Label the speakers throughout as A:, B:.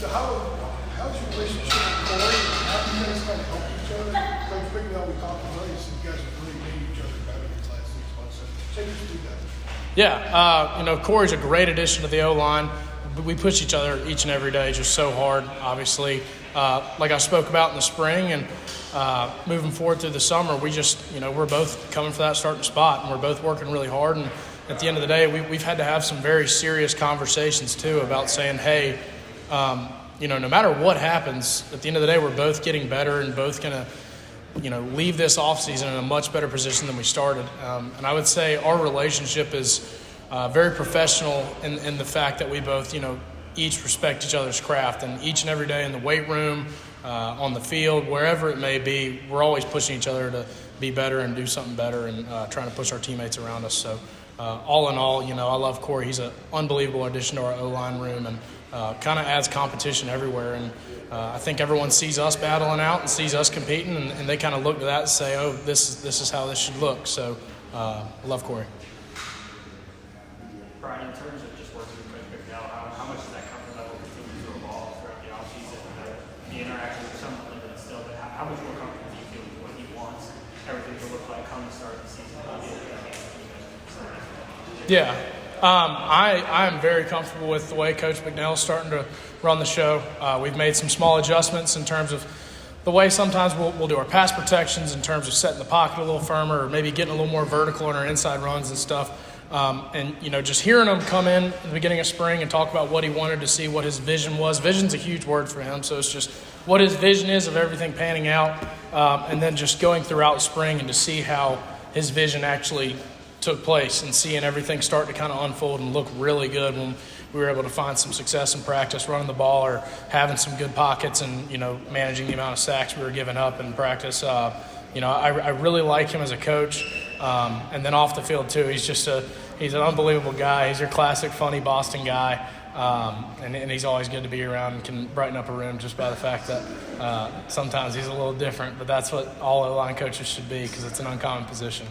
A: So how's your relationship with Corey? How do you guys kind of help each other? Like Bignell, we talked about this, and you guys have really made each other better these last 6 months. So take us through that.
B: Yeah, Corey's a great addition to the O-line. We push each other each and every day just so hard, obviously. Like I spoke about in the spring and moving forward through the summer, we just, we're both coming for that starting spot, and we're both working really hard. And at the end of the day, we've had to have some very serious conversations, too, about saying, hey, no matter what happens, at the end of the day, we're both getting better and both going to, leave this offseason in a much better position than we started. And I would say our relationship is very professional in the fact that we both, each respect each other's craft. And each and every day in the weight room, on the field, wherever it may be, we're always pushing each other to be better and do something better and trying to push our teammates around us. So all in all, I love Corey. He's an unbelievable addition to our O-line room and kind of adds competition everywhere. And I think everyone sees us battling out and sees us competing, and they kind of look to that and say, oh, this is how this should look. So I love Corey.
C: Brian, in terms of just working with Coach Bignell, how much does that comfort level continue to evolve throughout the offseason? The interactions are somewhat limited still, but how much more comfortable do you feel with what he wants everything to look like come the start of the season?
B: Yeah. I am very comfortable with the way Coach Bignell is starting to run the show. We've made some small adjustments in terms of the way sometimes we'll do our pass protections in terms of setting the pocket a little firmer or maybe getting a little more vertical in our inside runs and stuff. And just hearing him come in at the beginning of spring and talk about what he wanted to see, what his vision was. Vision's a huge word for him, so it's just what his vision is of everything panning out, and then just going throughout spring and to see how his vision actually took place and seeing everything start to kind of unfold and look really good when we were able to find some success in practice running the ball or having some good pockets and, managing the amount of sacks we were giving up in practice. I really like him as a coach. And then off the field, too, he's an unbelievable guy. He's your classic funny Boston guy. And he's always good to be around and can brighten up a room just by the fact that sometimes he's a little different. But that's what all O-line coaches should be because it's an uncommon position.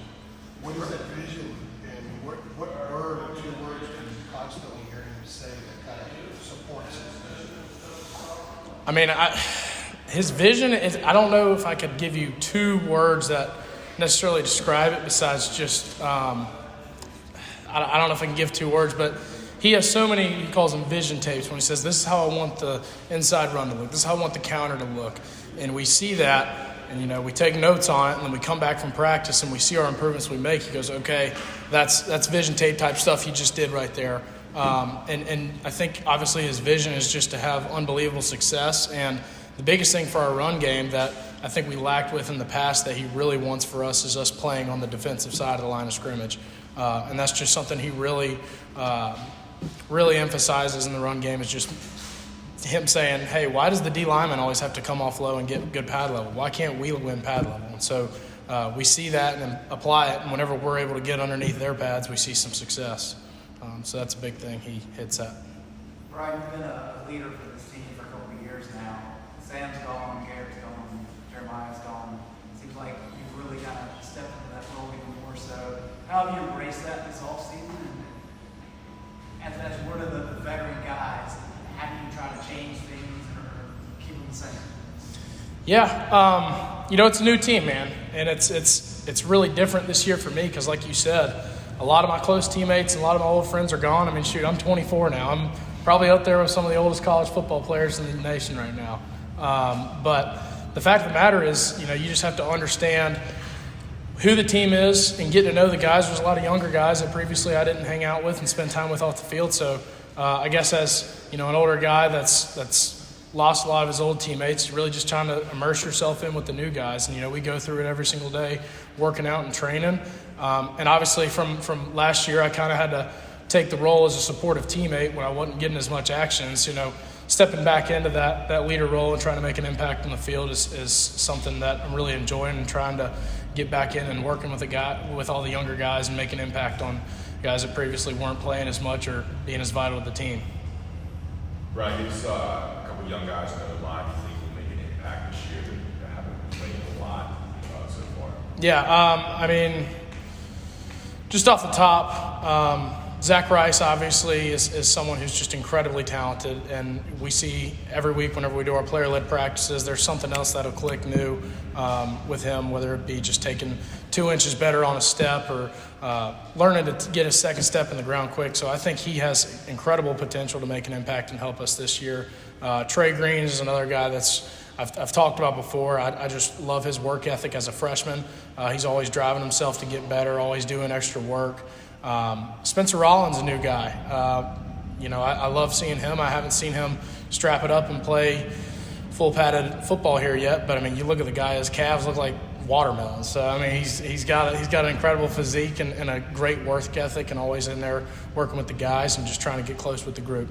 A: What is that vision, and what word or 2 words can you constantly hear him say that kind of supports his vision?
B: His vision is, I don't know if I could give you 2 words that necessarily describe it besides just, I don't know if I can give 2 words, but he has so many, he calls them vision tapes when he says, this is how I want the inside run to look. This is how I want the counter to look. And we see that. And, we take notes on it, and then we come back from practice, and we see our improvements we make. He goes, okay, that's vision tape type stuff he just did right there. And I think, obviously, his vision is just to have unbelievable success. And the biggest thing for our run game that I think we lacked with in the past that he really wants for us is us playing on the defensive side of the line of scrimmage. And that's just something he really emphasizes in the run game is just him saying, hey, why does the D lineman always have to come off low and get good pad level? Why can't we win pad level? And so we see that and then apply it, and whenever we're able to get underneath their pads, we see some success. So that's a big thing he hits at.
D: Brian, you've been a leader for this team for a couple of years now. Sam's gone, Garrett's gone, Jeremiah's gone. It seems like you've really kind of stepped into that role even more so. How have you embraced that this offseason? And as one of the veteran guys, how do you try to change things or keep them the same?
B: Yeah, it's a new team, man, and it's really different this year for me because, like you said, a lot of my close teammates and a lot of my old friends are gone. I'm 24 now. I'm probably up there with some of the oldest college football players in the nation right now. But the fact of the matter is, you just have to understand who the team is and get to know the guys. There's a lot of younger guys that previously I didn't hang out with and spend time with off the field. So I guess as an older guy that's lost a lot of his old teammates, really just trying to immerse yourself in with the new guys. And we go through it every single day, working out and training. And obviously from last year, I kind of had to take the role as a supportive teammate when I wasn't getting as much action. So, stepping back into that leader role and trying to make an impact on the field is something that I'm really enjoying and trying to get back in and working with all the younger guys and make an impact on guys that previously weren't playing as much or being as vital to the team.
E: Right, you saw a couple of young guys in the line. You think will make an impact this year that haven't played a lot so far?
B: Yeah, just off the top, Zach Rice obviously is someone who's just incredibly talented, and we see every week whenever we do our player-led practices, there's something else that'll click new with him, whether it be just taking 2 inches better on a step or learning to get his second step in the ground quick. So I think he has incredible potential to make an impact and help us this year. Trey Green is another guy that's I've talked about before. I just love his work ethic as a freshman. He's always driving himself to get better, always doing extra work. Spencer Rollins, a new guy. I love seeing him. I haven't seen him strap it up and play full padded football here yet, but I mean, you look at the guy, his calves look like watermelons. So I mean, he's got an incredible physique and a great work ethic, and always in there working with the guys and just trying to get close with the group.